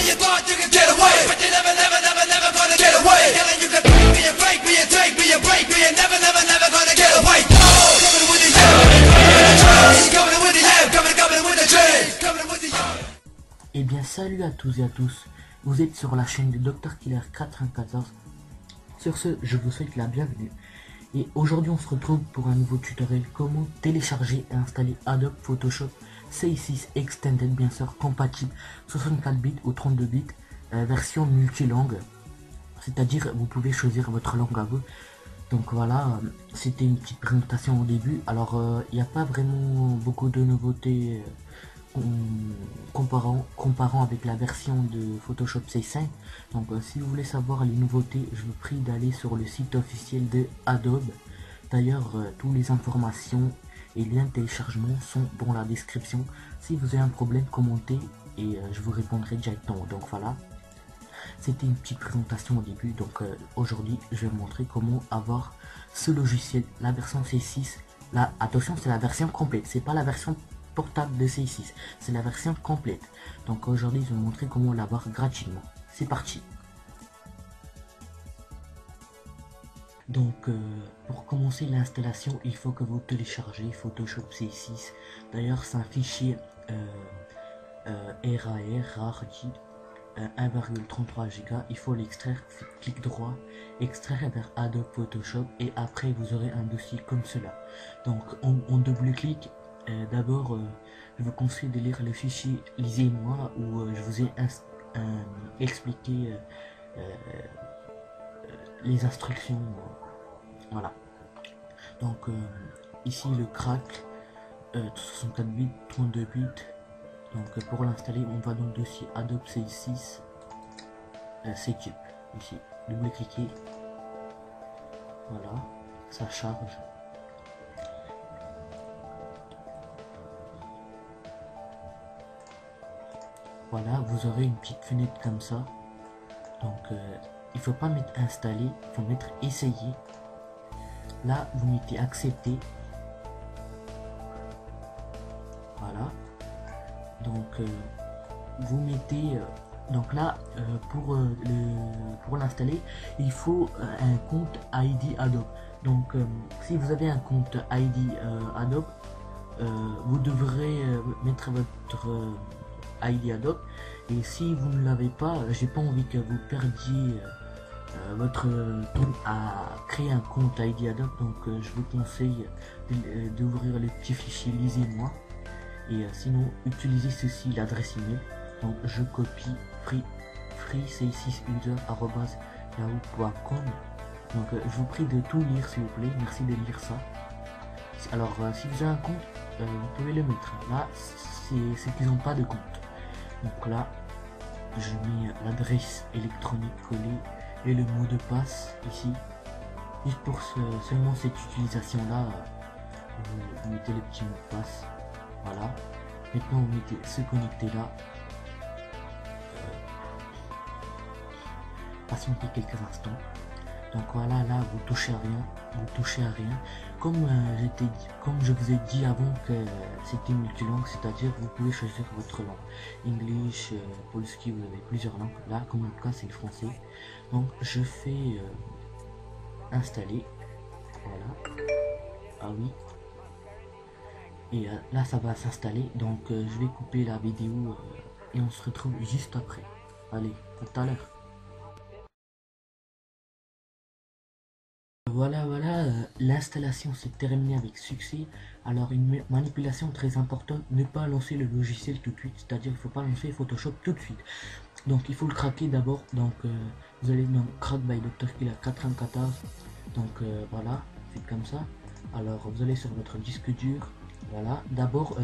you thought you could get away, but you never, never, never, never gonna get away. Yelling you can fake me, you break me, you take me, you break me, you're never, never, never gonna get away. Coming with the coming with the coming with the train, coming with the. Eh bien salut à tous et à tous, vous êtes sur la chaîne de Dr Killer 94. Sur ce, je vous souhaite la bienvenue. Et aujourd'hui on se retrouve pour un nouveau tutoriel comment télécharger et installer Adobe Photoshop C6 Extended, bien sûr compatible 64 bits ou 32 bits, version multilangue. C'est-à-dire vous pouvez choisir votre langue à vous. Donc voilà, c'était une petite présentation au début. Alors il n'y a pas vraiment beaucoup de nouveautés comparant avec la version de Photoshop C5. Donc si vous voulez savoir les nouveautés, je vous prie d'aller sur le site officiel de Adobe. D'ailleurs toutes les informations et liens de téléchargement sont dans la description. Si vous avez un problème, commentez et je vous répondrai directement. Donc voilà, c'était une petite présentation au début. Donc aujourd'hui je vais vous montrer comment avoir ce logiciel, la version C6. Là attention, c'est la version complète, c'est pas la version portable de C6, c'est la version complète. Donc aujourd'hui je vais vous montrer comment l'avoir gratuitement. C'est parti. Donc pour commencer l'installation, il faut que vous téléchargez Photoshop C6. D'ailleurs c'est un fichier RAR 1,33 Go. Il faut l'extraire, clic droit, extraire vers Adobe Photoshop et après vous aurez un dossier comme cela. Donc on double-clique. D'abord, je vous conseille de lire le fichier Lisez-moi où je vous ai expliqué les instructions. Voilà. Donc ici le crack 64 bits, 32 bits. Donc pour l'installer, on va dans le dossier Adobe C6 Setup. Ici, double-cliquez. Voilà, ça charge. Voilà, vous aurez une petite fenêtre comme ça. Donc il faut pas mettre installer, il faut mettre essayer. Là vous mettez accepter. Voilà. Donc vous mettez donc là pour l'installer il faut un compte ID Adobe. Donc si vous avez un compte ID Adobe, vous devrez mettre votre ID Adobe, et si vous ne l'avez pas, j'ai pas envie que vous perdiez votre temps à créer un compte ID Adobe. Donc je vous conseille d'ouvrir le petit fichier Lisez-moi, et sinon utilisez ceci, l'adresse email. Donc je copie free6user@yahoo.com. donc je vous prie de tout lire s'il vous plaît, merci de lire ça. Alors si vous avez un compte, vous pouvez le mettre. Là c'est qu'ils n'ont pas de compte. Donc là je mets l'adresse électronique collée et le mot de passe ici. Juste pour seulement cette utilisation là, vous mettez le petit mot de passe. Voilà. Maintenant vous mettez se connecter là. Patientez quelques instants. Donc voilà, là vous touchez à rien, comme je vous ai dit avant que c'était multilangue, c'est-à-dire vous pouvez choisir votre langue, English, Polski, vous avez plusieurs langues. Là comme en tout cas c'est le français. Donc je fais installer. Voilà. Ah oui. Et là ça va s'installer. Donc je vais couper la vidéo et on se retrouve juste après. Allez, à tout à l'heure. Voilà, l'installation s'est terminée avec succès. Alors une manipulation très importante, ne pas lancer le logiciel tout de suite, c'est-à-dire il ne faut pas lancer Photoshop tout de suite. Donc il faut le craquer d'abord. Donc vous allez dans Crack by Dr Killer 94. Donc voilà, faites comme ça. Alors vous allez sur votre disque dur. Voilà, d'abord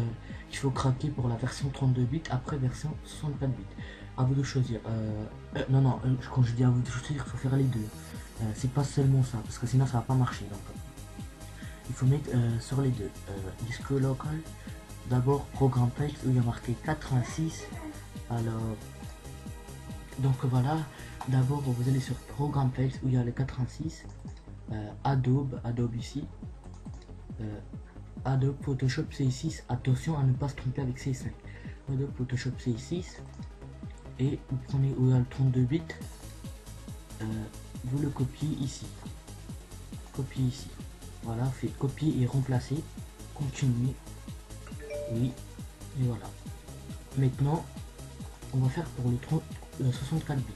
il faut craquer pour la version 32 bits, après version 64 bits. À vous de choisir. Non, quand je dis à vous de choisir, il faut faire les deux. C'est pas seulement ça, parce que sinon ça va pas marcher. Donc il faut mettre sur les deux. Disque local, d'abord programme Files où il y a marqué 86. Alors donc voilà, d'abord vous allez sur programme Files où il y a le 86. Adobe ici. Adobe Photoshop C6, attention à ne pas se tromper avec C5. Adobe Photoshop C6. et vous prenez où il y a le 32 bits, vous le copiez ici. Copier ici. Voilà, faites copier et remplacer. Continuer. Oui. Et voilà. Maintenant, on va faire pour le 64 bits.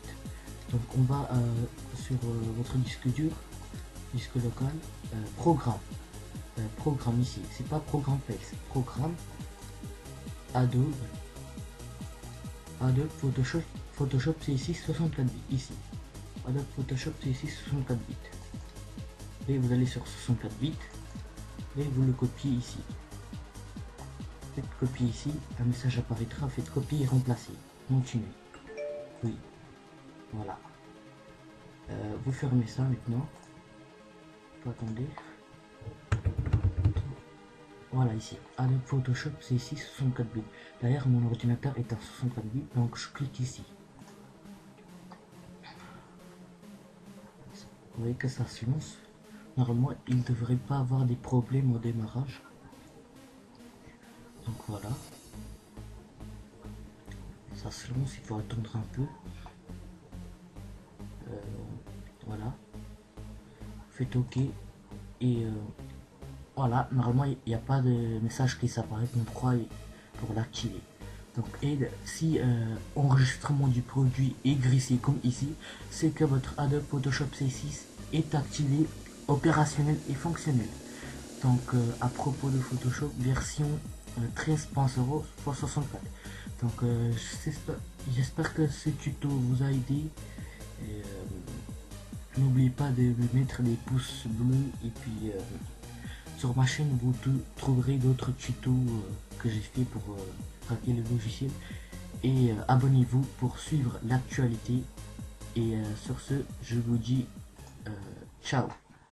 Donc on va sur votre disque dur, disque local, programme. Programme ici. C'est pas programme Plex. Programme. Adobe Photoshop C6 64 bits ici. Adobe Photoshop C6 64 bits. Et vous allez sur 64 bits et vous le copiez ici. Faites copier ici, un message apparaîtra, faites copier et remplacer. Continuez. Oui. Voilà. Vous fermez ça maintenant. Attendez. Voilà ici. Adobe Photoshop C6 64 bits. D'ailleurs mon ordinateur est à 64 bits, donc je clique ici. Vous voyez que ça se lance. Normalement, il ne devrait pas avoir des problèmes au démarrage. Donc voilà. Ça se lance, il faut attendre un peu. Voilà. Faites OK. Et voilà, normalement, il n'y a pas de message qui s'apparaît pour l'activer. Donc aide, si enregistrement du produit est grissé comme ici, c'est que votre Adobe Photoshop C6 est activé, opérationnel et fonctionnel. Donc à propos de Photoshop version 13.0/64. Donc j'espère que ce tuto vous a aidé. N'oubliez pas de mettre des pouces bleus et puis sur ma chaîne vous trouverez d'autres tutos que j'ai fait pour craquer le logiciel. Et abonnez-vous pour suivre l'actualité. Et sur ce, je vous dis ciao.